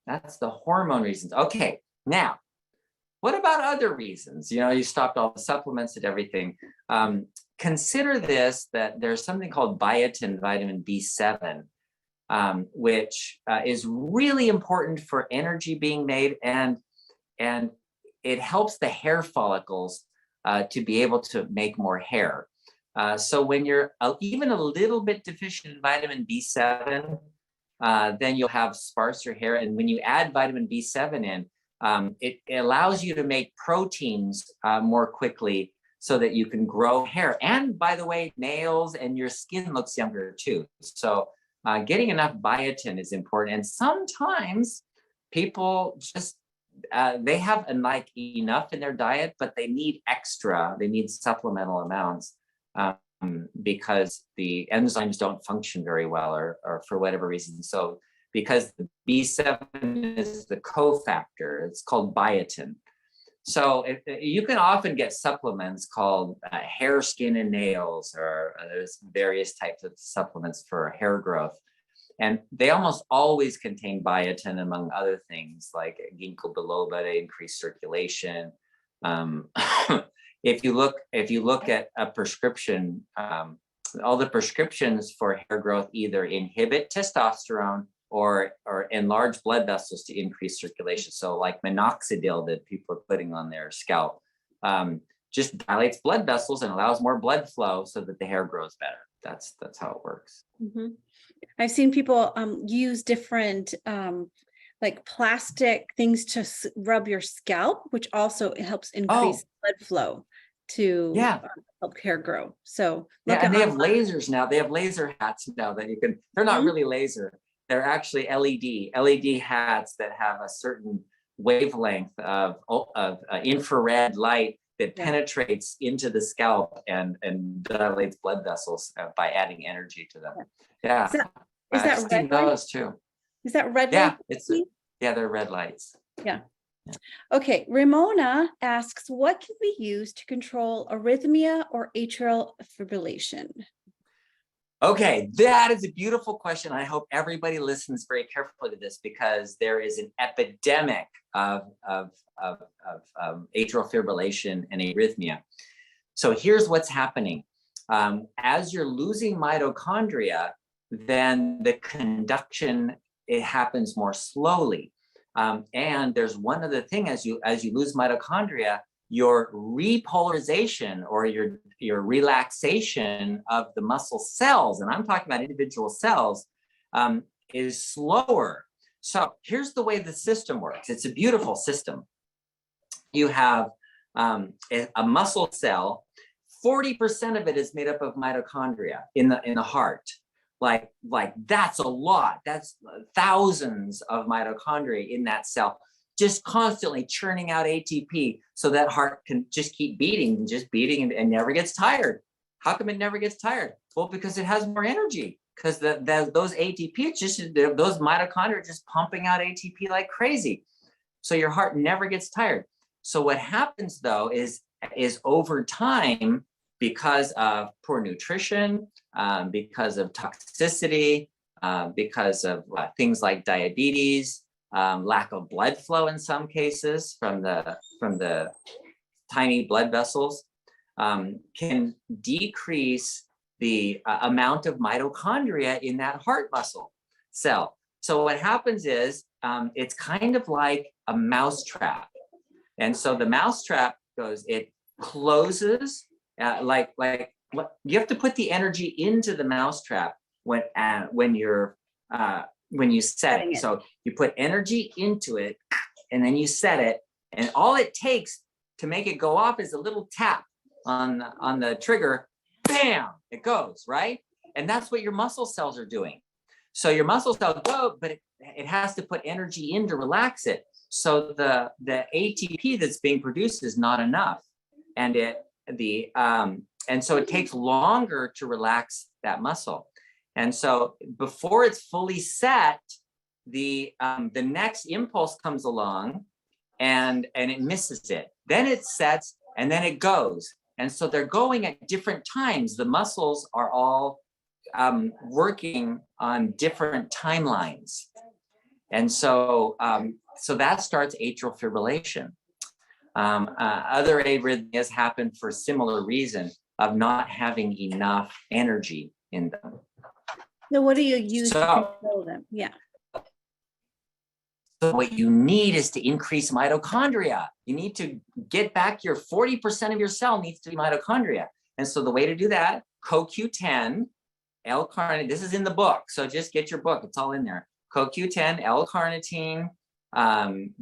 That's the hormone reasons. Okay, now, what about other reasons? You stopped all the supplements and everything. Consider this, that there's something called biotin, vitamin B7, which is really important for energy being made, and it helps the hair follicles to be able to make more hair. So when you're even a little bit deficient in vitamin B7, then you'll have sparser hair. And when you add vitamin B7 in, it allows you to make proteins more quickly so that you can grow hair. And by the way, nails and your skin looks younger too. So getting enough biotin is important. And sometimes people just, they have enough in their diet, but they need extra, they need supplemental amounts. Because the enzymes don't function very well, or for whatever reason. So because the B7 is the cofactor, it's called biotin. So you can often get supplements called hair, skin, and nails, or there's various types of supplements for hair growth. And they almost always contain biotin, among other things like ginkgo biloba to increase circulation. If you look at a prescription, all the prescriptions for hair growth either inhibit testosterone or enlarge blood vessels to increase circulation. So like minoxidil that people are putting on their scalp just dilates blood vessels and allows more blood flow so that the hair grows better. That's how it works. Mm-hmm. I've seen people use different like plastic things to rub your scalp, which also helps increase blood flow to Yeah. help hair grow. So Yeah, look and they have online. lasers now. They have laser hats now that you can, they're not Mhm. really laser. They're actually LED hats that have a certain wavelength of infrared light that Yeah. penetrates into the scalp and dilates blood vessels by adding energy to them. Yeah, Is that I've seen red light? those too. Is that red Yeah, light? yeah, they're red lights. Yeah. Okay, Ramona asks, what can we use to control arrhythmia or atrial fibrillation? Okay, that is a beautiful question. I hope everybody listens very carefully to this because there is an epidemic of atrial fibrillation and arrhythmia. So here's what's happening. As you're losing mitochondria, then the conduction, it happens more slowly. And there's one other thing, as you lose mitochondria, your repolarization or your relaxation of the muscle cells, and I'm talking about individual cells, is slower. So here's the way the system works. It's a beautiful system. You have a muscle cell. 40% of it is made up of mitochondria in the heart. Like that's a lot. That's thousands of mitochondria in that cell, just constantly churning out ATP so that heart can just keep beating and never gets tired. How come it never gets tired? Well, because it has more energy, because those ATP, those mitochondria are just pumping out ATP like crazy. So your heart never gets tired. So what happens though is over time, because of poor nutrition, because of toxicity, because of things like diabetes, lack of blood flow in some cases from the tiny blood vessels, can decrease the amount of mitochondria in that heart muscle cell. So what happens is it's kind of like a mousetrap. And so the mousetrap it closes, like you have to put the energy into the mousetrap when you set it. So you put energy into it and then you set it, and all it takes to make it go off is a little tap on the trigger. Bam, it goes, right? And that's what your muscle cells are doing. So your muscle cells go, but it has to put energy in to relax it. So the ATP that's being produced is not enough, and so it takes longer to relax that muscle. And so before it's fully set, the next impulse comes along, and it misses it. Then it sets, and then it goes. And so they're going at different times. The muscles are all working on different timelines. And so that starts atrial fibrillation. Other arrhythmias happen for a similar reason of not having enough energy in them. So what do you use to control them? Yeah. So what you need is to increase mitochondria. You need to get back your 40% of your cell needs to be mitochondria. And so the way to do that, CoQ10, L-carnitine, this is in the book. So just get your book, it's all in there. CoQ10, L-carnitine,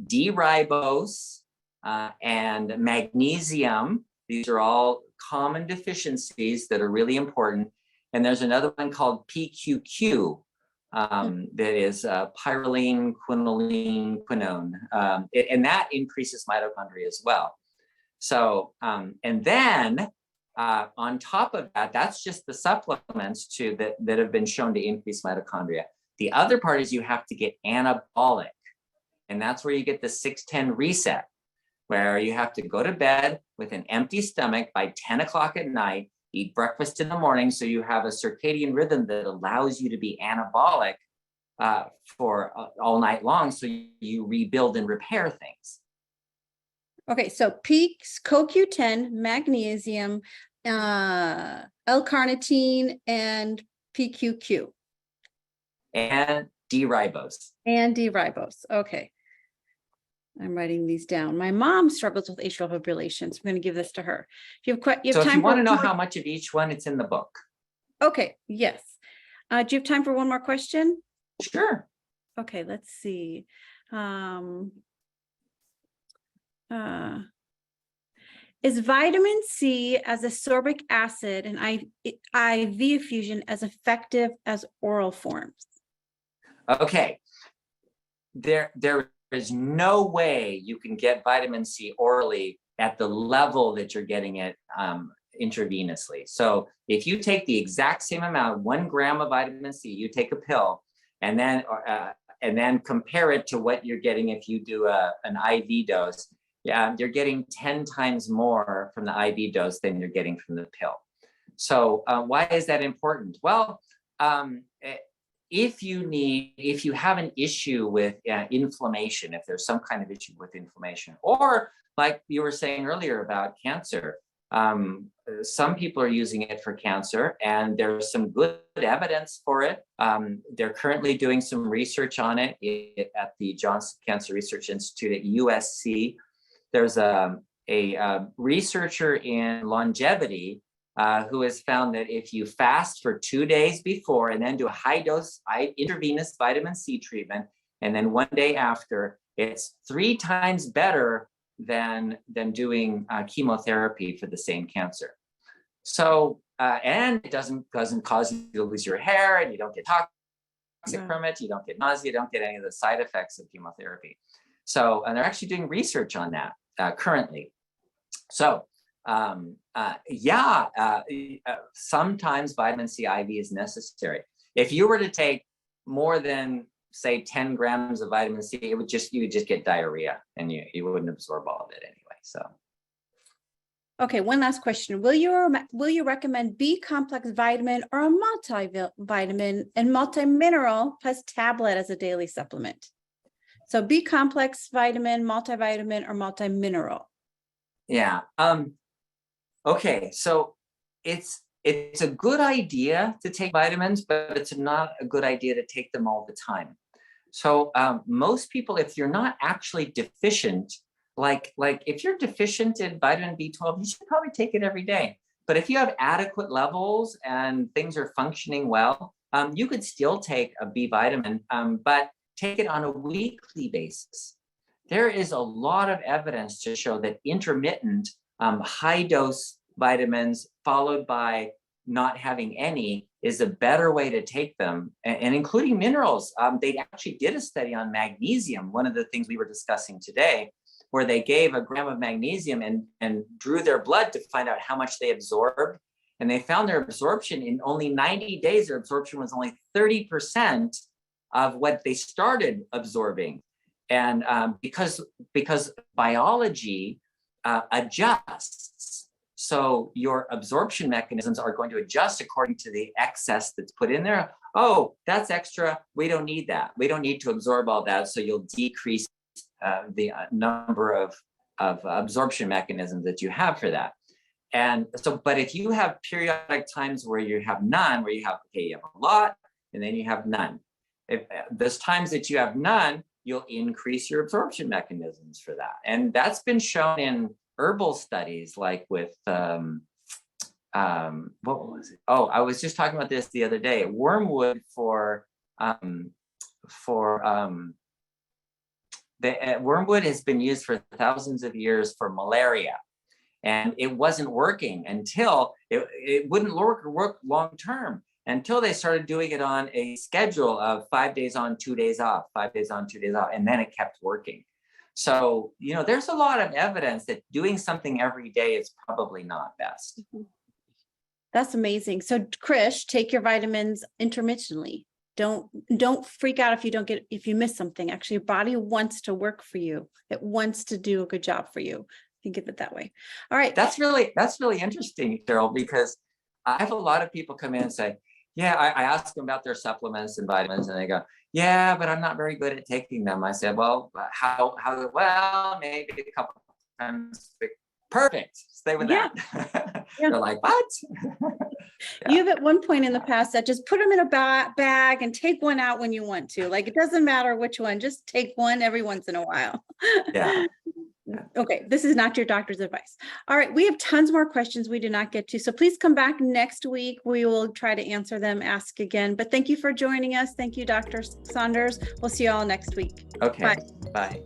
D-ribose, and magnesium. These are all common deficiencies that are really important. And there's another one called PQQ, that is pyrroline, quinoline, quinone, and that increases mitochondria as well. So, and then on top of that, that's just the supplements that have been shown to increase mitochondria. The other part is you have to get anabolic, and that's where you get the 6-10 reset, where you have to go to bed with an empty stomach by 10 o'clock at night, eat breakfast in the morning, so you have a circadian rhythm that allows you to be anabolic for all night long, so you rebuild and repair things. Okay, so peaks, CoQ10, magnesium, L-carnitine, and PQQ. And D-ribose. And D-ribose. Okay. I'm writing these down. My mom struggles with atrial fibrillation, so I'm going to give this to her. If you want to know how much of each one, it's in the book. Okay, yes. Do you have time for one more question? Sure. Okay, let's see. Is vitamin C as ascorbic acid and IV infusion as effective as oral forms? Okay, there is no way you can get vitamin C orally at the level that you're getting it intravenously. So if you take the exact same amount, 1 gram of vitamin C, you take a pill, and then compare it to what you're getting if you do an IV dose. Yeah, you're getting 10 times more from the IV dose than you're getting from the pill. So why is that important? Well, if you have an issue with inflammation, if there's some kind of issue with inflammation, or like you were saying earlier about cancer, some people are using it for cancer, and there's some good evidence for it. They're currently doing some research on it at the Johnson Cancer Research Institute at USC. There's a researcher in longevity who has found that if you fast for 2 days before and then do a high dose intravenous vitamin C treatment, and then 1 day after, it's 3 times better than doing chemotherapy for the same cancer. So, and it doesn't cause you to lose your hair, and you don't get toxic from it, you don't get nausea, you don't get any of the side effects of chemotherapy. So, and they're actually doing research on that currently. So, sometimes vitamin C IV is necessary. If you were to take more than, say, 10 grams of vitamin C, you would just get diarrhea, and you wouldn't absorb all of it anyway. So, okay, one last question. Will you recommend B complex vitamin or a multivitamin and multimineral plus tablet as a daily supplement? So B complex vitamin, multivitamin, or multimineral? Yeah. Okay. So it's a good idea to take vitamins, but it's not a good idea to take them all the time. So most people, if you're not actually deficient, like if you're deficient in vitamin B12, you should probably take it every day. But if you have adequate levels and things are functioning well, you could still take a B vitamin, but take it on a weekly basis. There is a lot of evidence to show that intermittent high dose vitamins followed by not having any is a better way to take them, and including minerals. They actually did a study on magnesium, one of the things we were discussing today, where they gave a gram of magnesium and drew their blood to find out how much they absorbed. And they found their absorption in only 90 days, their absorption was only 30% of what they started absorbing. And because biology adjusts, so your absorption mechanisms are going to adjust according to the excess that's put in there. Oh, that's extra. We don't need that. We don't need to absorb all that. So you'll decrease the number of absorption mechanisms that you have for that. And so, but if you have periodic times where you have none, where you have a lot, and then you have none. If there's times that you have none, you'll increase your absorption mechanisms for that. And that's been shown in herbal studies, like with, what was it? Oh, I was just talking about this the other day. Wormwood wormwood has been used for thousands of years for malaria. And it wasn't working until it wouldn't work long-term until they started doing it on a schedule of 5 days on, 2 days off, 5 days on, 2 days off, and then it kept working. So, there's a lot of evidence that doing something every day is probably not best. That's amazing. So, Krish, take your vitamins intermittently. Don't freak out if you miss something. Actually, your body wants to work for you. It wants to do a good job for you. Think of it that way. All right. That's really interesting, Cheryl, because I have a lot of people come in and say, yeah, I ask them about their supplements and vitamins, and they go, yeah, but I'm not very good at taking them. I said, well, well, maybe a couple times. Perfect. Stay with that. Yeah. They're like, what? Yeah. You've at one point in the past said, just put them in a bag and take one out when you want to. Like, it doesn't matter which one, just take one every once in a while. Yeah. Okay, this is not your doctor's advice. All right, we have tons more questions we did not get to. So please come back next week. We will try to answer them, ask again. But thank you for joining us. Thank you, Dr. Saunders. We'll see you all next week. Okay, Bye. Bye.